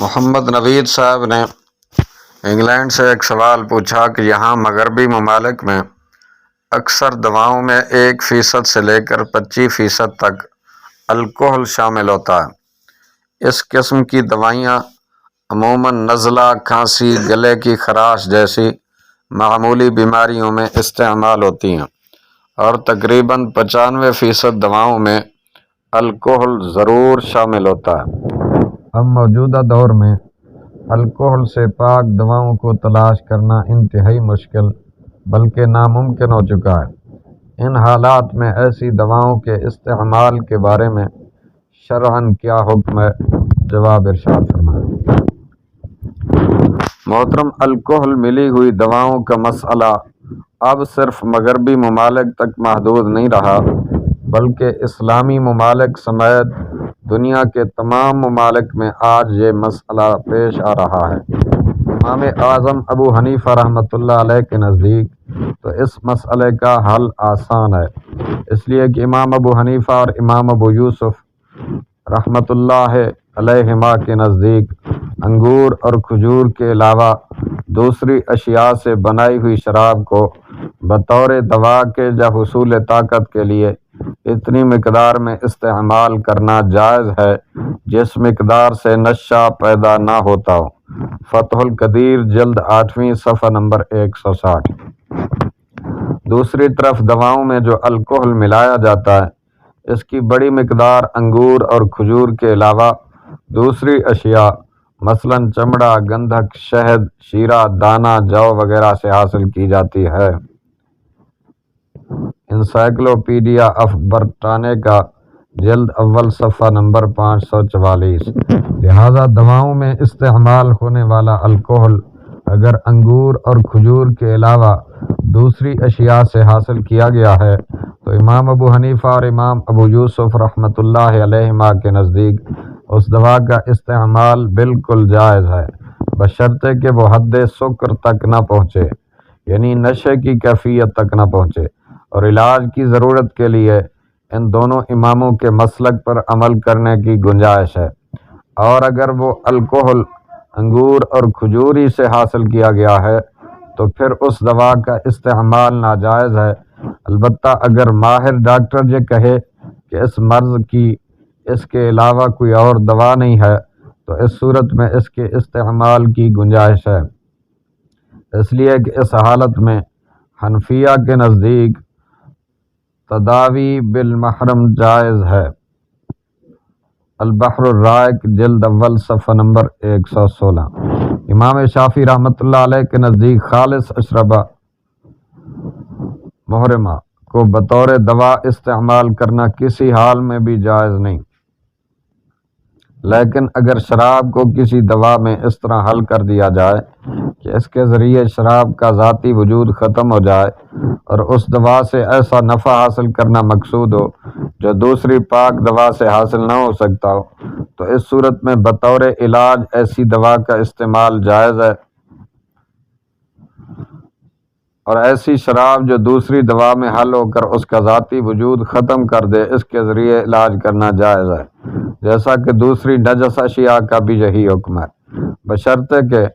محمد نوید صاحب نے انگلینڈ سے ایک سوال پوچھا کہ یہاں مغربی ممالک میں اکثر دواؤں میں 1% سے لے کر 25% تک الکحل شامل ہوتا ہے۔ اس قسم کی دوائیاں عموماً نزلہ، کھانسی، گلے کی خراش جیسی معمولی بیماریوں میں استعمال ہوتی ہیں، اور تقریباً 95% دواؤں میں الکحل ضرور شامل ہوتا ہے۔ اب موجودہ دور میں الکحل سے پاک دواؤں کو تلاش کرنا انتہائی مشکل بلکہ ناممکن ہو چکا ہے۔ ان حالات میں ایسی دواؤں کے استعمال کے بارے میں شرعاً کیا حکم ہے؟ جواب ارشاد فرمائیں۔ محترم، الکحل ملی ہوئی دواؤں کا مسئلہ اب صرف مغربی ممالک تک محدود نہیں رہا بلکہ اسلامی ممالک سمیت دنیا کے تمام ممالک میں آج یہ مسئلہ پیش آ رہا ہے۔ امام اعظم ابو حنیفہ رحمۃ اللہ علیہ کے نزدیک تو اس مسئلے کا حل آسان ہے، اس لیے کہ امام ابو حنیفہ اور امام ابو یوسف رحمۃ اللہ علیہما کے نزدیک انگور اور کھجور کے علاوہ دوسری اشیاء سے بنائی ہوئی شراب کو بطور دوا کے یا حصول طاقت کے لیے اتنی مقدار میں استعمال کرنا جائز ہے جس مقدار سے نشہ پیدا نہ ہوتا ہو۔ فتح القدیر جلد 8ویں صفحہ نمبر 160۔ دوسری طرف دواؤں میں جو الکحل ملایا جاتا ہے، اس کی بڑی مقدار انگور اور کھجور کے علاوہ دوسری اشیاء مثلاً چمڑا، گندھک، شہد، شیرہ، دانہ، جو وغیرہ سے حاصل کی جاتی ہے۔ انسائکلوپیڈیا آف برٹانیکا جلد اول صفحہ نمبر 544۔ لہذا دواؤں میں استعمال ہونے والا الکحل اگر انگور اور کھجور کے علاوہ دوسری اشیاء سے حاصل کیا گیا ہے تو امام ابو حنیفہ اور امام ابو یوسف رحمۃ اللہ علیہما کے نزدیک اس دوا کا استعمال بالکل جائز ہے، بشرطے کہ وہ حد سکر تک نہ پہنچے، یعنی نشے کی کیفیت تک نہ پہنچے، اور علاج کی ضرورت کے لیے ان دونوں اماموں کے مسلک پر عمل کرنے کی گنجائش ہے۔ اور اگر وہ الکحل انگور اور کھجور ہی سے حاصل کیا گیا ہے تو پھر اس دوا کا استعمال ناجائز ہے، البتہ اگر ماہر ڈاکٹر یہ کہے کہ اس مرض کی اس کے علاوہ کوئی اور دوا نہیں ہے تو اس صورت میں اس کے استعمال کی گنجائش ہے، اس لیے کہ اس حالت میں حنفیہ کے نزدیک تداوی بالمحرم جائز ہے۔ البحر الرائق جلد اول صفحہ نمبر 116۔ امام شافعی رحمۃ اللہ علیہ کے نزدیک خالص اشربہ محرمہ کو بطور دوا استعمال کرنا کسی حال میں بھی جائز نہیں، لیکن اگر شراب کو کسی دوا میں اس طرح حل کر دیا جائے کہ اس کے ذریعے شراب کا ذاتی وجود ختم ہو جائے اور اس دوا سے ایسا نفع حاصل کرنا مقصود ہو جو دوسری پاک دوا سے حاصل نہ ہو سکتا ہو، تو اس صورت میں بطور علاج ایسی دوا کا استعمال جائز ہے، اور ایسی شراب جو دوسری دوا میں حل ہو کر اس کا ذاتی وجود ختم کر دے، اس کے ذریعے علاج کرنا جائز ہے، جیسا کہ دوسری نجس اشیاء کا بھی یہی حکم ہے، بشرطے کہ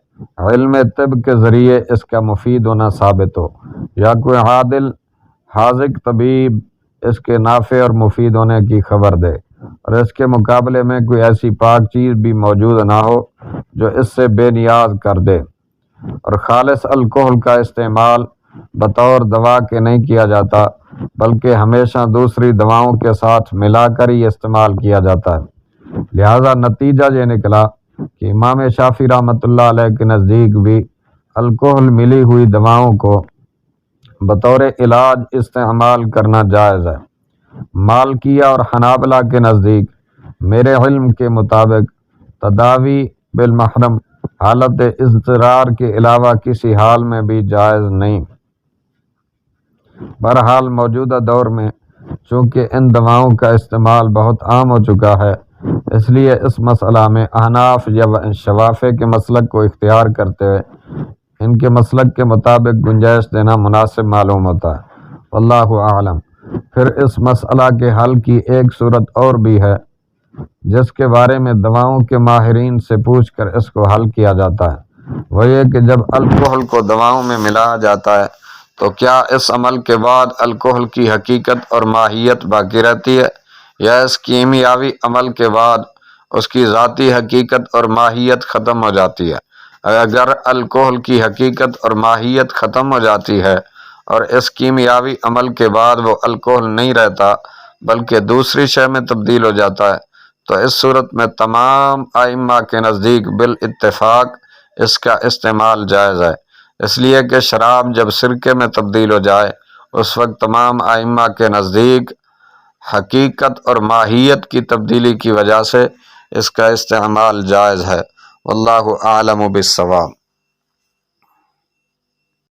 علم طب کے ذریعے اس کا مفید ہونا ثابت ہو یا کوئی عادل حاذق طبیب اس کے نافع اور مفید ہونے کی خبر دے، اور اس کے مقابلے میں کوئی ایسی پاک چیز بھی موجود نہ ہو جو اس سے بے نیاز کر دے۔ اور خالص الکحل کا استعمال بطور دوا کے نہیں کیا جاتا بلکہ ہمیشہ دوسری دواؤں کے ساتھ ملا کر ہی استعمال کیا جاتا ہے۔ لہذا نتیجہ یہ نکلا کہ امام شافعی رحمۃ اللہ علیہ کے نزدیک بھی الکحل ملی ہوئی دواؤں کو بطور علاج استعمال کرنا جائز ہے۔ مالکیہ اور حنابلہ کے نزدیک میرے علم کے مطابق تداوی بالمحرم حالت اضطرار کے علاوہ کسی حال میں بھی جائز نہیں۔ بہرحال موجودہ دور میں چونکہ ان دواؤں کا استعمال بہت عام ہو چکا ہے، اس لیے اس مسئلہ میں احناف یا شوافع کے مسلک کو اختیار کرتے ہوئے ان کے مسلک کے مطابق گنجائش دینا مناسب معلوم ہوتا ہے، واللہ اعلم۔ پھر اس مسئلہ کے حل کی ایک صورت اور بھی ہے جس کے بارے میں دواؤں کے ماہرین سے پوچھ کر اس کو حل کیا جاتا ہے، وہ یہ کہ جب الکحل کو دواؤں میں ملایا جاتا ہے تو کیا اس عمل کے بعد الکحل کی حقیقت اور ماہیت باقی رہتی ہے، یا اس کیمیاوی عمل کے بعد اس کی ذاتی حقیقت اور ماہیت ختم ہو جاتی ہے؟ اگر الکحل کی حقیقت اور ماہیت ختم ہو جاتی ہے اور اس کیمیاوی عمل کے بعد وہ الکحل نہیں رہتا بلکہ دوسری شے میں تبدیل ہو جاتا ہے، تو اس صورت میں تمام ائمہ کے نزدیک بالاتفاق اس کا استعمال جائز ہے، اس لیے کہ شراب جب سرکے میں تبدیل ہو جائے اس وقت تمام ائمہ کے نزدیک حقیقت اور ماہیت کی تبدیلی کی وجہ سے اس کا استعمال جائز ہے۔ واللہ اعلم بالصواب۔